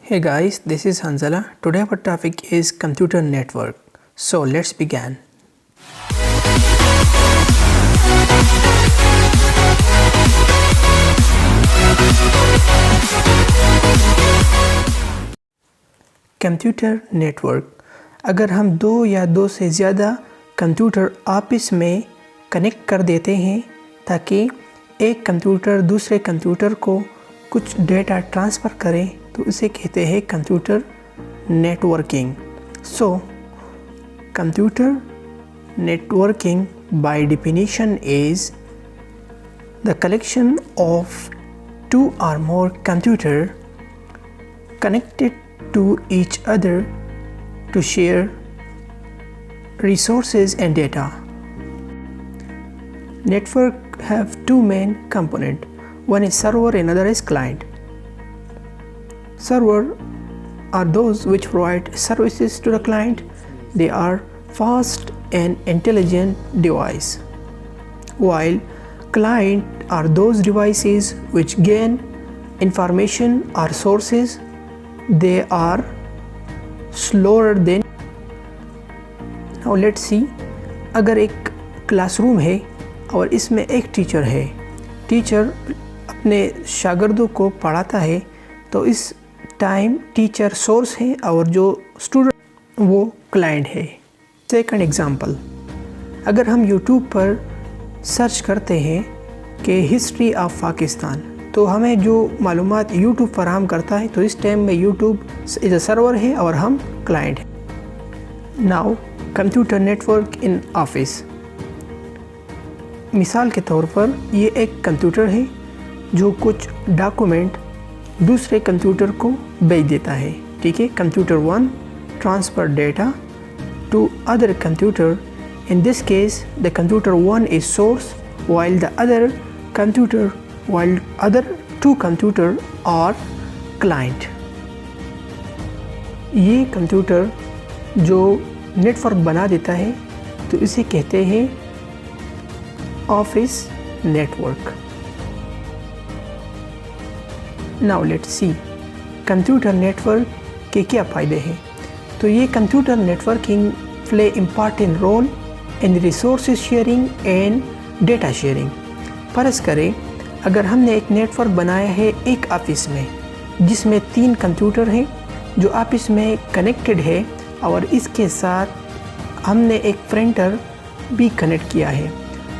Hey guys, this is Hanzala. Today our topic is computer network. So let's begin. Computer network अगर हम दो या दो से ज़्यादा कंप्यूटर आपस में कनेक्ट कर देते हैं ताकि एक कंप्यूटर दूसरे कंप्यूटर को कुछ डेटा ट्रांसफ़र करे तो उसे कहते हैं computer networking. So computer networking by definition is the collection of two or more computer connected to each other to share resources and data. Network have two main components. One is server and another is client. Server are those which provide services to the client. They are fast and intelligent device. While client are those devices which gain information or sources. They are slower than. Now let's see, अगर एक classroom है और इसमें एक teacher है, teacher अपने शागिर्दों को पढ़ाता है तो इस टाइम टीचर सोर्स है और जो स्टूडेंट वो क्लाइंट है। सेकंड एग्जांपल, अगर हम यूट्यूब पर सर्च करते हैं कि हिस्ट्री ऑफ पाकिस्तान तो हमें जो मालूमात यूट्यूब फराहम करता है तो इस टाइम में यूट्यूब इज़ अ सर्वर है और हम क्लाइंट हैं। Now computer network in office, मिसाल के तौर पर ये एक कंप्यूटर है जो कुछ डॉक्यूमेंट दूसरे कंप्यूटर को भेज देता है। ठीक है, computer 1 transfer data to other computer. In this case the computer 1 is source while other two computer are client. ये कंप्यूटर जो नेटवर्क बना देता है तो इसे कहते हैं office network. Now let's see computer network के क्या फ़ायदे हैं। तो ये computer networking play important role in resource sharing and data sharing. फ़र्ज़ करें अगर हमने एक नेटवर्क बनाया है एक ऑफिस में जिसमें 3 कंप्यूटर हैं जो आपस में कनेक्टेड है और इसके साथ हमने एक प्रिंटर भी कनेक्ट किया है,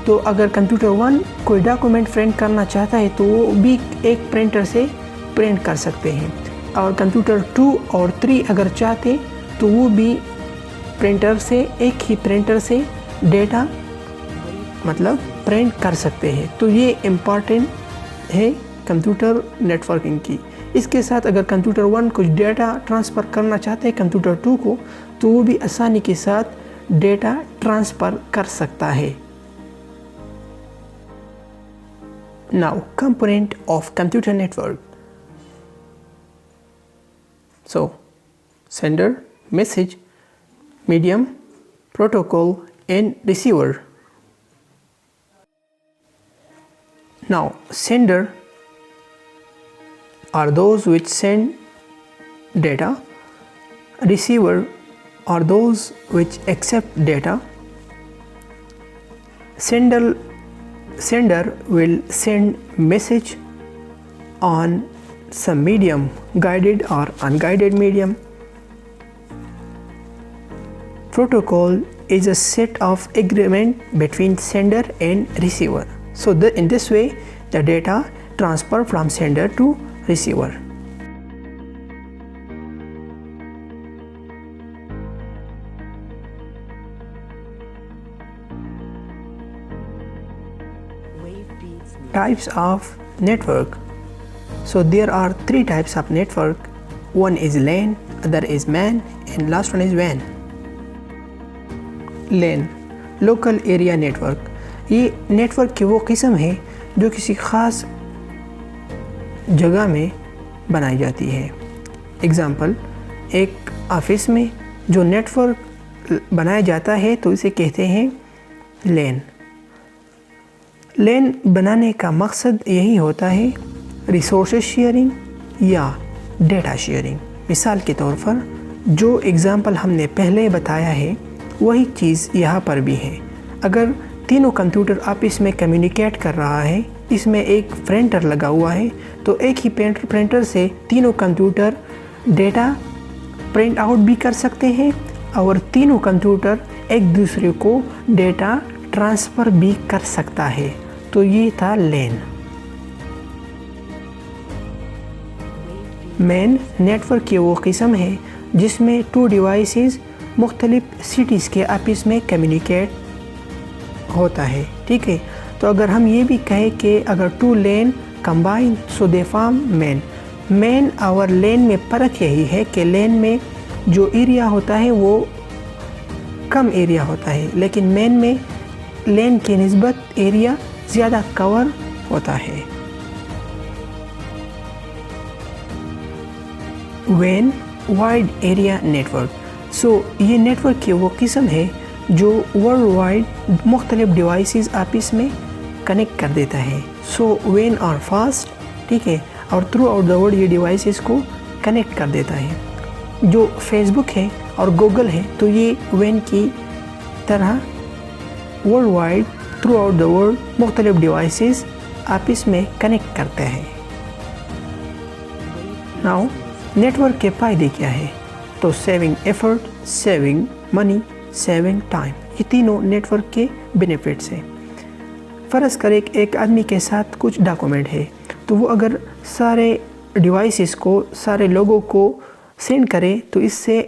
तो अगर कंप्यूटर 1 कोई डॉक्यूमेंट प्रिंट करना चाहता है तो वो भी एक प्रिंटर से प्रिंट कर सकते हैं और कंप्यूटर 2 और 3 अगर चाहते तो वो भी प्रिंटर से एक ही प्रिंटर से डेटा मतलब प्रिंट कर सकते हैं। तो ये इम्पॉर्टेंट है कंप्यूटर नेटवर्किंग की। इसके साथ अगर कंप्यूटर 1 कुछ डेटा ट्रांसफ़र करना चाहते हैं कंप्यूटर 2 को तो वो भी आसानी के साथ डेटा ट्रांसफ़र कर सकता है। Now component of computer network. So sender, message, medium, protocol and receiver. Now, sender are those which send data. Receiver are those which accept data. Sender will send message on some medium, guided or unguided medium. Protocol is a set of agreement between sender and receiver. So in this way the data transfer from sender to receiver. Types of network. So there are 3 types of network. One is LAN, other is MAN and last one is WAN. LAN, local area network. ये network की वो किस्म है जो किसी ख़ास जगह में बनाई जाती है। एग्ज़ाम्पल, एक ऑफिस में जो नेटवर्क बनाया जाता है तो इसे कहते हैं लैन। लैन बनाने का मकसद यही होता है रिसोर्सेज शेयरिंग या डेटा शेयरिंग। मिसाल के तौर पर जो एग्ज़ाम्पल हमने पहले बताया है वही चीज़ यहाँ पर भी है। अगर तीनों कंप्यूटर आपस में कम्युनिकेट कर रहा है, इसमें एक प्रिंटर लगा हुआ है, तो एक ही प्रिंटर से तीनों कंप्यूटर डेटा प्रिंट आउट भी कर सकते हैं और तीनों कंप्यूटर एक दूसरे को डेटा ट्रांसफ़र भी कर सकता है। तो ये था LAN। मैन नेटवर्क की वो किस्म है जिसमें 2 डिवाइसेस मुख्तलिफ सिटीज़ के आपस में कम्युनिकेट होता है, ठीक है। तो अगर हम ये भी कहें कि अगर 2 LAN combine so they form man और LAN में फ़र्क यही है कि LAN में जो एरिया होता है वो कम एरिया होता है, लेकिन मैन में LAN की निस्बत एरिया ज़्यादा कवर होता है। WAN वाइड एरिया नेटवर्क, ये नेटवर्क की वो किस्म है जो वर्ल्ड वाइड मुख्तलिफ डिवाइसेस आपस में कनेक्ट कर देता है। WAN और फास्ट, ठीक है, और थ्रू आउट द वर्ल्ड ये डिवाइसेस को कनेक्ट कर देता है। जो फेसबुक है और गूगल है तो ये WAN की तरह world wide through out the world मुख्तलिफ डिवाइसेस आपस में कनेक्ट करते हैं। नाउ नेटवर्क के फ़ायदे क्या है? तो saving effort, saving money, saving time, ये तीनों नेटवर्क के बेनिफिट्स हैं। फ़र्ज़ करें एक आदमी के साथ कुछ डॉक्यूमेंट है, तो वो अगर सारे डिवाइसेस को, सारे लोगों को सेंड करे तो इससे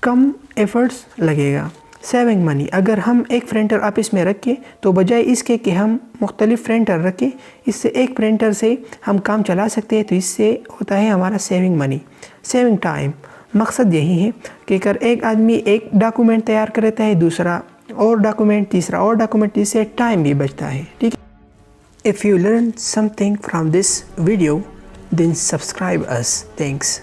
कम एफ़र्ट्स लगेगा। सेविंग मनी, अगर हम एक प्रिंटर आपस में रखें तो बजाय इसके कि हम मुख्तलिफ प्रिंटर रखें, इससे एक प्रिंटर से हम काम चला सकते हैं, तो इससे होता है हमारा सेविंग मनी। सेविंग टाइम, मकसद यही है कि अगर एक आदमी एक डॉक्यूमेंट तैयार करता है, दूसरा और डॉक्यूमेंट, तीसरा और डॉक्यूमेंट, इससे टाइम भी बचता है, ठीक है। If you learn something from this video then subscribe us. Thanks.